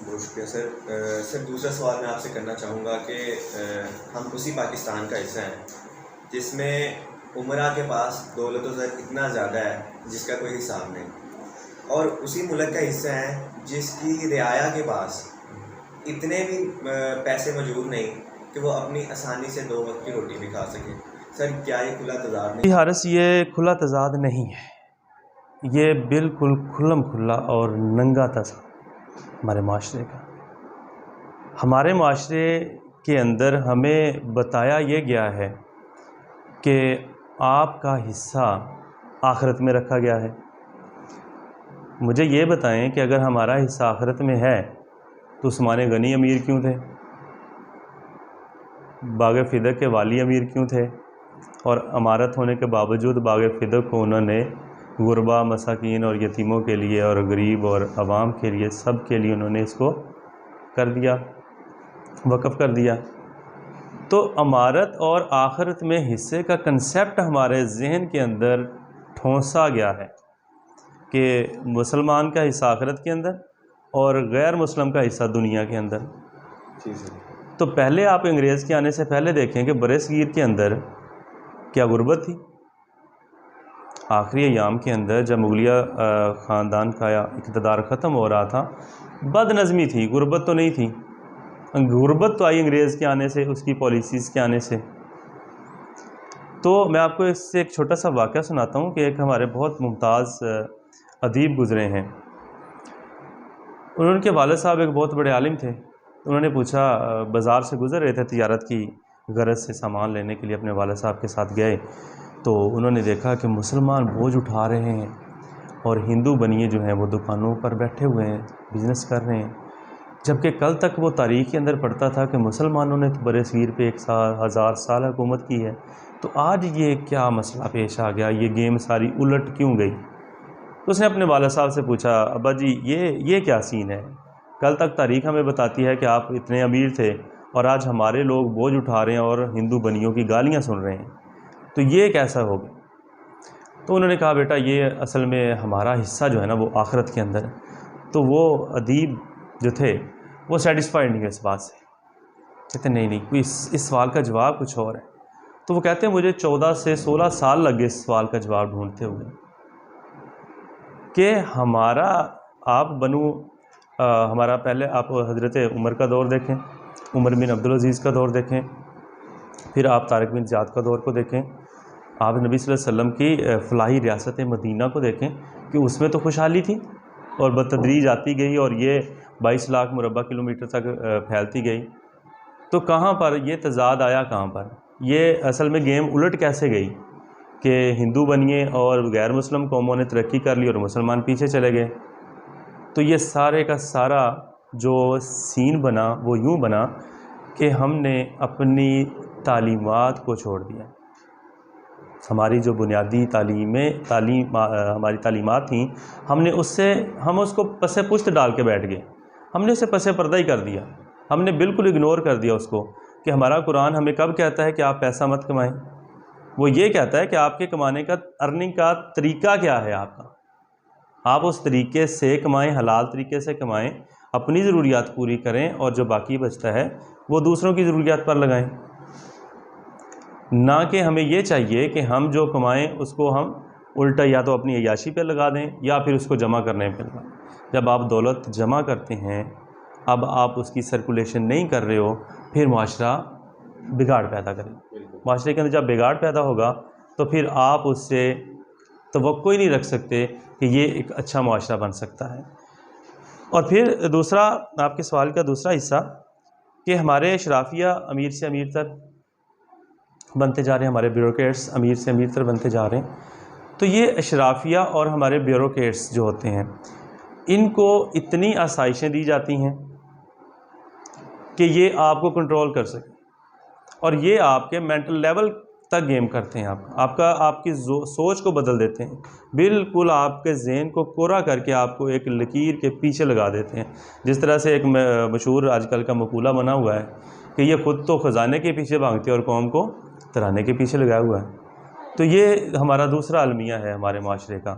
بہت شکریہ سر. سر دوسرا سوال میں آپ سے کرنا چاہوں گا کہ ہم اسی پاکستان کا حصہ ہیں جس میں عمرا کے پاس دولت و زر اتنا زیادہ ہے جس کا کوئی حساب نہیں، اور اسی ملک کا حصہ ہے جس کی رعایا کے پاس اتنے بھی پیسے موجود نہیں کہ وہ اپنی آسانی سے 2 وقت کی روٹی بھی کھا سکے. سر کیا یہ کھلا تضاد نہیں؟ حارث، یہ کھلا تضاد نہیں ہے، یہ بالکل کھلم کھلا اور ننگا تضاد ہمارے معاشرے کا. ہمارے معاشرے کے اندر ہمیں بتایا یہ گیا ہے کہ آپ کا حصہ آخرت میں رکھا گیا ہے. مجھے یہ بتائیں کہ اگر ہمارا حصہ آخرت میں ہے تو عثمان غنی امیر کیوں تھے؟ باغ فدق کے والی امیر کیوں تھے؟ اور امارت ہونے کے باوجود باغ فدق کو انہوں نے غربا، مساکین اور یتیموں کے لیے اور غریب اور عوام کے لیے، سب کے لیے انہوں نے اس کو کر دیا، وقف کر دیا. تو امارت اور آخرت میں حصے کا کنسیپٹ ہمارے ذہن کے اندر ٹھونسا گیا ہے کہ مسلمان کا حصہ آخرت کے اندر اور غیر مسلم کا حصہ دنیا کے اندر. تو پہلے آپ انگریز کے آنے سے پہلے دیکھیں کہ برصغیر کے اندر کیا غربت تھی؟ آخری ایام کے اندر جب مغلیہ خاندان کا اقتدار ختم ہو رہا تھا، بد نظمی تھی، غربت تو نہیں تھی. غربت تو آئی انگریز کے آنے سے، اس کی پالیسیز کے آنے سے. تو میں آپ کو اس سے ایک چھوٹا سا واقعہ سناتا ہوں کہ ایک ہمارے بہت ممتاز ادیب گزرے ہیں. ان کے والد صاحب ایک بہت بڑے عالم تھے. انہوں نے پوچھا، بازار سے گزر رہے تھے تجارت کی غرض سے، سامان لینے کے لیے اپنے والد صاحب کے ساتھ گئے تو انہوں نے دیکھا کہ مسلمان بوجھ اٹھا رہے ہیں اور ہندو بنیے جو ہیں وہ دکانوں پر بیٹھے ہوئے ہیں، بزنس کر رہے ہیں. جبکہ کل تک وہ تاریخ کے اندر پڑھتا تھا کہ مسلمانوں نے تو برصغیر پہ 1000 سال حکومت کی ہے، تو آج یہ کیا مسئلہ پیش آ گیا، یہ گیم ساری الٹ کیوں گئی؟ تو اس نے اپنے والد صاحب سے پوچھا، ابا جی یہ کیا سین ہے؟ کل تک تاریخ ہمیں بتاتی ہے کہ آپ اتنے امیر تھے اور آج ہمارے لوگ بوجھ اٹھا رہے ہیں اور ہندو بنیوں کی گالیاں سن رہے ہیں، تو یہ کیسا ہو گیا؟ تو انہوں نے کہا، بیٹا یہ اصل میں ہمارا حصہ جو ہے نا وہ آخرت کے اندر ہے. تو وہ ادیب جو تھے وہ سیٹسفائیڈ نہیں ہوئے اس بات سے. کہتے نہیں اس سوال کا جواب کچھ اور ہے. تو وہ کہتے ہیں مجھے 14 سے 16 سال لگے اس سوال کا جواب ڈھونڈتے ہوئے کہ ہمارا ہمارا پہلے آپ حضرت عمر کا دور دیکھیں، عمر بن عبدالعزیز کا دور دیکھیں، پھر آپ طارق بن زیاد کا دور کو دیکھیں، آپ نبی صلی اللہ علیہ وسلم کی فلاحی ریاست مدینہ کو دیکھیں کہ اس میں تو خوشحالی تھی اور بتدریج آتی گئی اور یہ 22 لاکھ مربع کلومیٹر تک پھیلتی گئی. تو کہاں پر یہ تضاد آیا؟ کہاں پر یہ اصل میں گیم الٹ کیسے گئی کہ ہندو بنیے اور غیر مسلم قوموں نے ترقی کر لی اور مسلمان پیچھے چلے گئے؟ تو یہ سارے کا سارا جو سین بنا وہ یوں بنا کہ ہم نے اپنی تعلیمات کو چھوڑ دیا. ہماری جو بنیادی ہماری تعلیمات تھیں، ہم اس کو پس پشت ڈال کے بیٹھ گئے. ہم نے اسے پس پردہ ہی کر دیا. ہم نے بالکل اگنور کر دیا اس کو کہ ہمارا قرآن ہمیں کب کہتا ہے کہ آپ پیسہ مت کمائیں. وہ یہ کہتا ہے کہ آپ کے کمانے کا، ارننگ کا طریقہ کیا ہے آپ کا، آپ اس طریقے سے کمائیں، حلال طریقے سے کمائیں، اپنی ضروریات پوری کریں اور جو باقی بچتا ہے وہ دوسروں کی ضروریات پر لگائیں. نہ کہ ہمیں یہ چاہیے کہ ہم جو کمائیں اس کو ہم الٹا یا تو اپنی عیاشی پہ لگا دیں یا پھر اس کو جمع کرنے پہ لگائیں. جب آپ دولت جمع کرتے ہیں، اب آپ اس کی سرکولیشن نہیں کر رہے ہو، پھر معاشرہ بگاڑ پیدا کرے. معاشرے کے اندر جب بگاڑ پیدا ہوگا تو پھر آپ اس سے توقع ہی نہیں رکھ سکتے کہ یہ ایک اچھا معاشرہ بن سکتا ہے. اور پھر دوسرا، آپ کے سوال کا دوسرا حصہ کہ ہمارے اشرافیہ امیر سے امیر تر بنتے جا رہے ہیں، ہمارے بیوروکریٹس امیر سے امیر تر بنتے جا رہے ہیں. تو یہ اشرافیہ اور ہمارے بیوروکریٹس جو ہوتے ہیں، ان کو اتنی آسائشیں دی جاتی ہیں کہ یہ آپ کو کنٹرول کر سکیں اور یہ آپ کے مینٹل لیول تک گیم کرتے ہیں. آپ کی سوچ کو بدل دیتے ہیں، بالکل آپ کے ذہن کو کوڑا کر کے آپ کو ایک لکیر کے پیچھے لگا دیتے ہیں. جس طرح سے ایک مشہور آج کل کا مقولہ بنا ہوا ہے کہ یہ خود تو خزانے کے پیچھے بھاگتے اور قوم کو ترانے کے پیچھے لگایا ہوا ہے. تو یہ ہمارا دوسرا المیہ ہے ہمارے معاشرے کا.